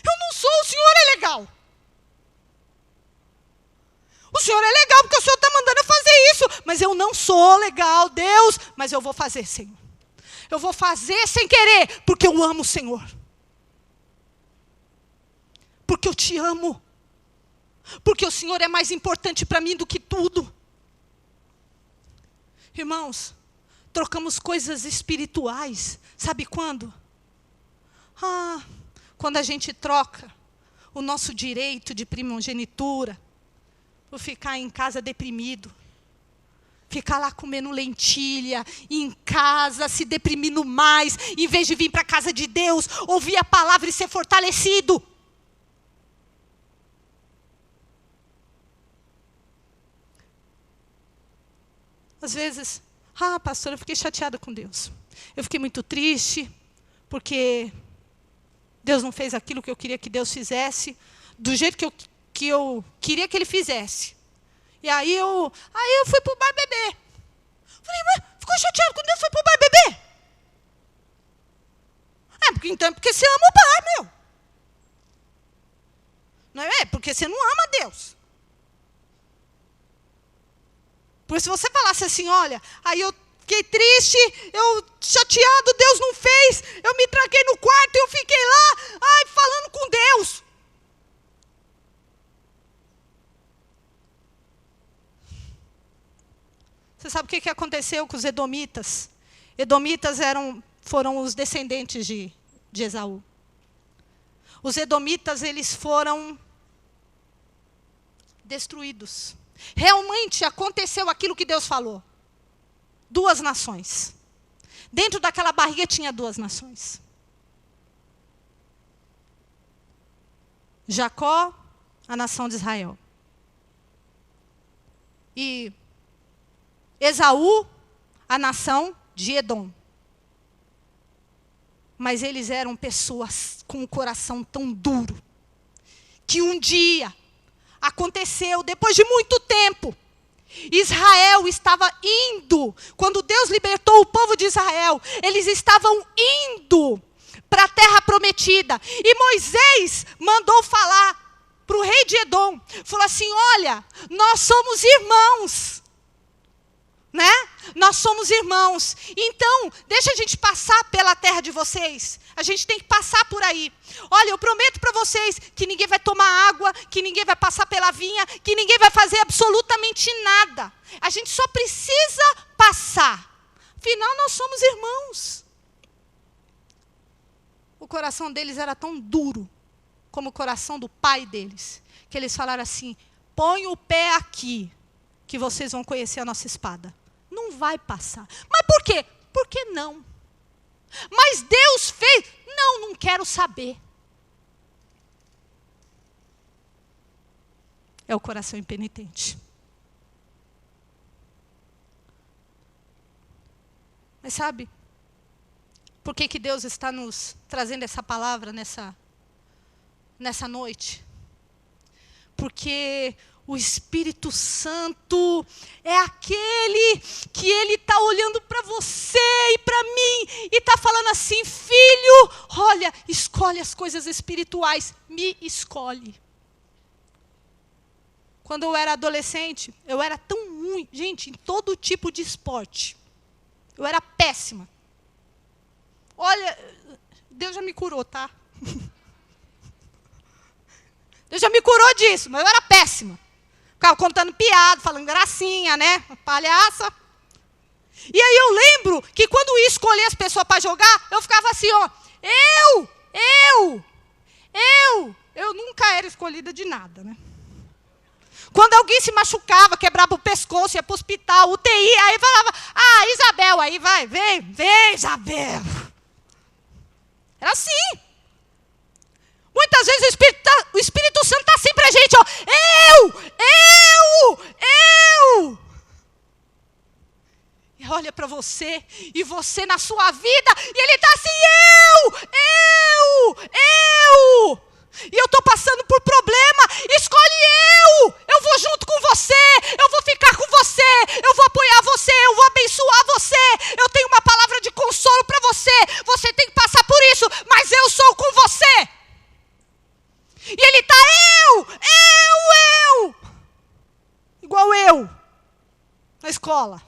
Eu não sou, o Senhor é legal. O Senhor é legal porque o Senhor está mandando eu fazer isso, mas eu não sou legal, Deus, mas eu vou fazer, Senhor. Eu vou fazer sem querer, porque eu amo o Senhor. Porque eu te amo. Porque o Senhor é mais importante para mim do que tudo. Irmãos, trocamos coisas espirituais. Sabe quando? Quando a gente troca o nosso direito de primogenitura por ficar em casa deprimido. Ficar lá comendo lentilha, em casa, se deprimindo mais, em vez de vir para a casa de Deus, ouvir a palavra e ser fortalecido. Às vezes, pastor, eu fiquei chateada com Deus. Eu fiquei muito triste, porque Deus não fez aquilo que eu queria que Deus fizesse, do jeito que eu queria que Ele fizesse. E aí eu fui para o bar beber. Falei, mas ficou chateado com Deus, foi para o bar beber? Porque você ama o bar, meu. Não é? Porque você não ama Deus. Porque se você falasse assim, olha, aí eu fiquei triste, eu chateado, Deus não fez, eu me tranquei no quarto e eu fiquei lá, falando com Deus. Você sabe o que aconteceu com os edomitas? Edomitas foram os descendentes de Esaú. Os edomitas, eles foram destruídos. Realmente aconteceu aquilo que Deus falou. 2 nações. Dentro daquela barriga tinha 2 nações. Jacó, a nação de Israel. E Esaú, a nação de Edom. Mas eles eram pessoas com um coração tão duro, que um dia aconteceu, depois de muito tempo, Israel estava indo, quando Deus libertou o povo de Israel, eles estavam indo para a terra prometida. E Moisés mandou falar para o rei de Edom, falou assim: olha, nós somos irmãos, né? Nós somos irmãos, então deixa a gente passar pela terra de vocês, a gente tem que passar por aí. Olha, eu prometo para vocês que ninguém vai tomar água, que ninguém vai passar pela vinha, que ninguém vai fazer absolutamente nada. A gente só precisa passar, afinal nós somos irmãos. O coração deles era tão duro como o coração do pai deles, que eles falaram assim: põe o pé aqui, que vocês vão conhecer a nossa espada. Não vai passar. Mas por quê? Por que não? Mas Deus fez. Não, não quero saber. É o coração impenitente. Mas sabe, por que Deus está nos trazendo essa palavra nessa noite? Porque o Espírito Santo é aquele que Ele está olhando para você e para mim e está falando assim: filho, olha, escolhe as coisas espirituais, me escolhe. Quando eu era adolescente, eu era tão ruim, gente, em todo tipo de esporte. Eu era péssima. Olha, Deus já me curou, tá? Deus já me curou disso, mas eu era péssima. Ficava contando piada, falando gracinha, né? Palhaça. E aí eu lembro que quando eu ia escolher as pessoas para jogar, eu ficava assim, ó. Eu nunca era escolhida de nada, né? Quando alguém se machucava, quebrava o pescoço, ia para o hospital, UTI, aí falava: ah, Isabel, aí vai, vem, Isabel. Era assim. Muitas vezes o Espírito Santo está assim para a gente, ó. Eu. E olha para você, e você na sua vida, e ele está assim: eu. E eu estou passando por problema, escolhe eu vou junto com você, eu vou ficar com você, eu vou apoiar você, eu vou abençoar você, eu tenho uma palavra de consolo para você, você tem que passar por isso, mas eu sou com você. E ele está eu, igual eu, na escola.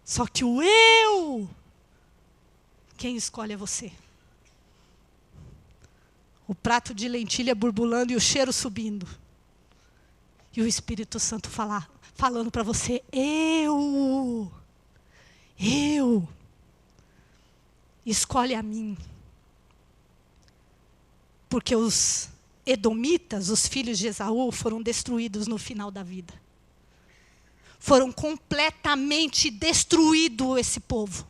Só que o eu, quem escolhe é você. O prato de lentilha borbulando e o cheiro subindo. E o Espírito Santo falando para você: eu. Escolhe a mim. Porque os edomitas, os filhos de Esaú, foram destruídos no final da vida. Foram completamente destruídos esse povo.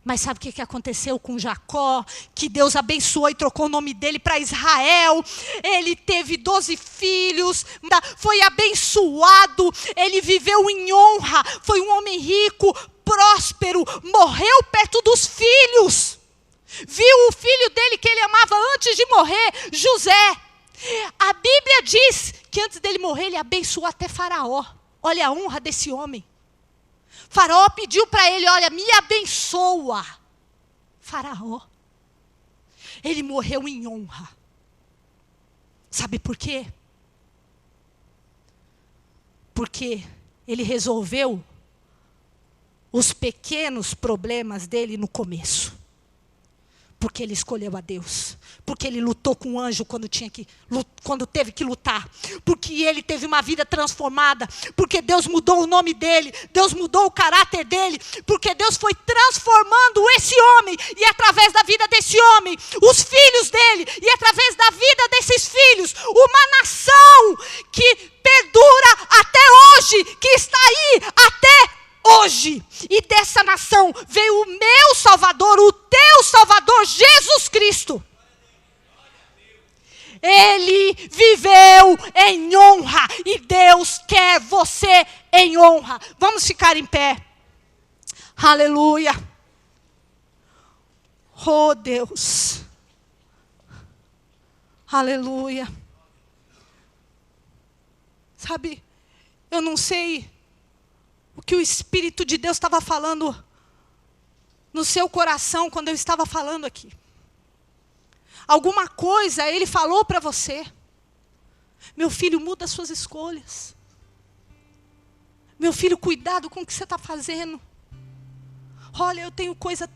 Mas sabe o que aconteceu com Jacó? Que Deus abençoou e trocou o nome dele para Israel. Ele teve 12 filhos, foi abençoado, ele viveu em honra, foi um homem rico, próspero, morreu perto dos filhos. Viu o filho dele que ele amava antes de morrer, José. A Bíblia diz que antes dele morrer, ele abençoou até Faraó. Olha a honra desse homem. Faraó pediu para ele: olha, me abençoa. Faraó. Ele morreu em honra. Sabe por quê? Porque ele resolveu os pequenos problemas dele no começo. Porque ele escolheu a Deus. Porque ele lutou com o anjo quando teve que lutar. Porque ele teve uma vida transformada. Porque Deus mudou o nome dele. Deus mudou o caráter dele. Porque Deus foi transformando esse homem. E através da vida desse homem, os filhos dele. E através da vida desses filhos, uma nação que perdura até hoje. Que está aí até hoje. E dessa nação veio o meu Salvador, o teu Salvador, Jesus Cristo. Ele viveu em honra e Deus quer você em honra. Vamos ficar em pé. Aleluia. Oh Deus. Aleluia. Sabe, eu não sei o que o Espírito de Deus estava falando no seu coração quando eu estava falando aqui. Alguma coisa Ele falou para você. Meu filho, muda as suas escolhas. Meu filho, cuidado com o que você está fazendo. Olha, eu tenho coisas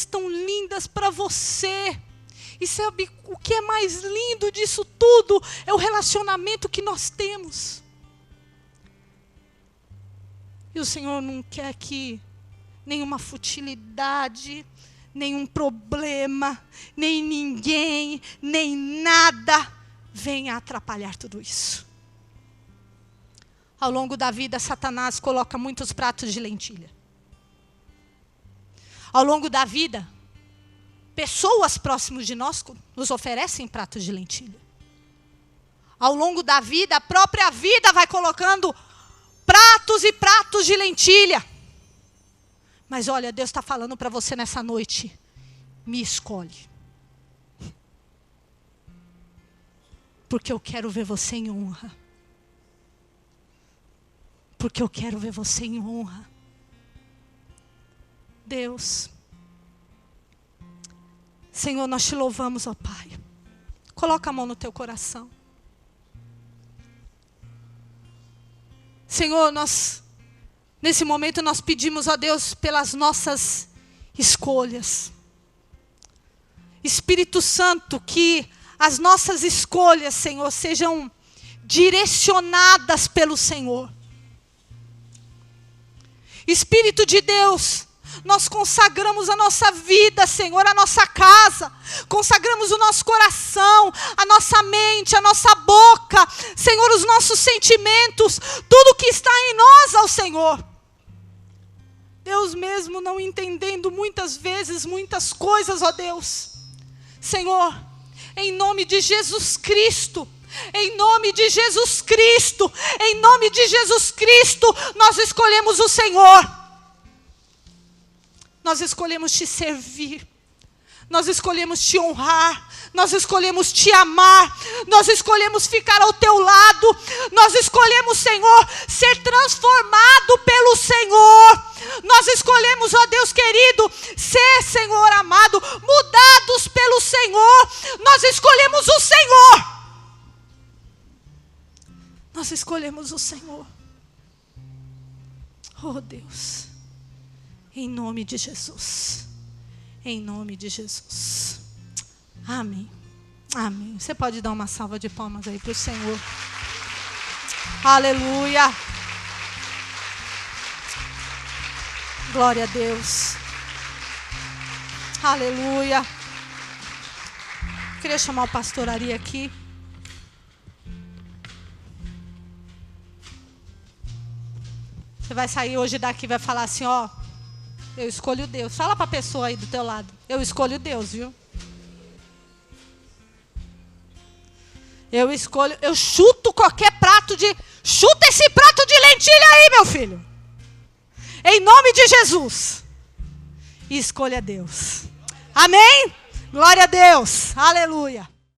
tão lindas para você. E sabe o que é mais lindo disso tudo? É o relacionamento que nós temos. E o Senhor não quer que nenhuma futilidade, nenhum problema, nem ninguém, nem nada venha atrapalhar tudo isso. Ao longo da vida, Satanás coloca muitos pratos de lentilha. Ao longo da vida, pessoas próximas de nós nos oferecem pratos de lentilha. Ao longo da vida, a própria vida vai colocando pratos e pratos de lentilha. Mas olha, Deus está falando para você nessa noite, me escolhe. Porque eu quero ver você em honra. Porque eu quero ver você em honra. Deus, Senhor, nós te louvamos, ó Pai. Coloca a mão no teu coração. Senhor, nesse momento nós pedimos, ó Deus, pelas nossas escolhas. Espírito Santo, que as nossas escolhas, Senhor, sejam direcionadas pelo Senhor. Espírito de Deus, nós consagramos a nossa vida, Senhor, a nossa casa, consagramos o nosso coração, a nossa mente, a nossa boca, Senhor, os nossos sentimentos, tudo que está em nós ao Senhor. Deus, mesmo não entendendo muitas vezes muitas coisas, ó Deus, Senhor, em nome de Jesus Cristo, em nome de Jesus Cristo, em nome de Jesus Cristo, nós escolhemos o Senhor. Nós escolhemos te servir. Nós escolhemos te honrar. Nós escolhemos te amar. Nós escolhemos ficar ao teu lado. Nós escolhemos, Senhor, ser transformado pelo Senhor. Nós escolhemos, ó Deus querido, ser, Senhor amado, mudados pelo Senhor. Nós escolhemos o Senhor. Nós escolhemos o Senhor. Oh Deus, em nome de Jesus, em nome de Jesus, amém, amém. Você pode dar uma salva de palmas aí para o Senhor. Aleluia, glória a Deus, aleluia. Queria chamar o pastor Ari aqui. Você vai sair hoje daqui e vai falar assim, ó, eu escolho Deus. Fala para a pessoa aí do teu lado, eu escolho Deus, viu? Eu chuto qualquer prato chuta esse prato de lentilha aí, meu filho. Em nome de Jesus. E escolha Deus. Amém? Glória a Deus. Aleluia.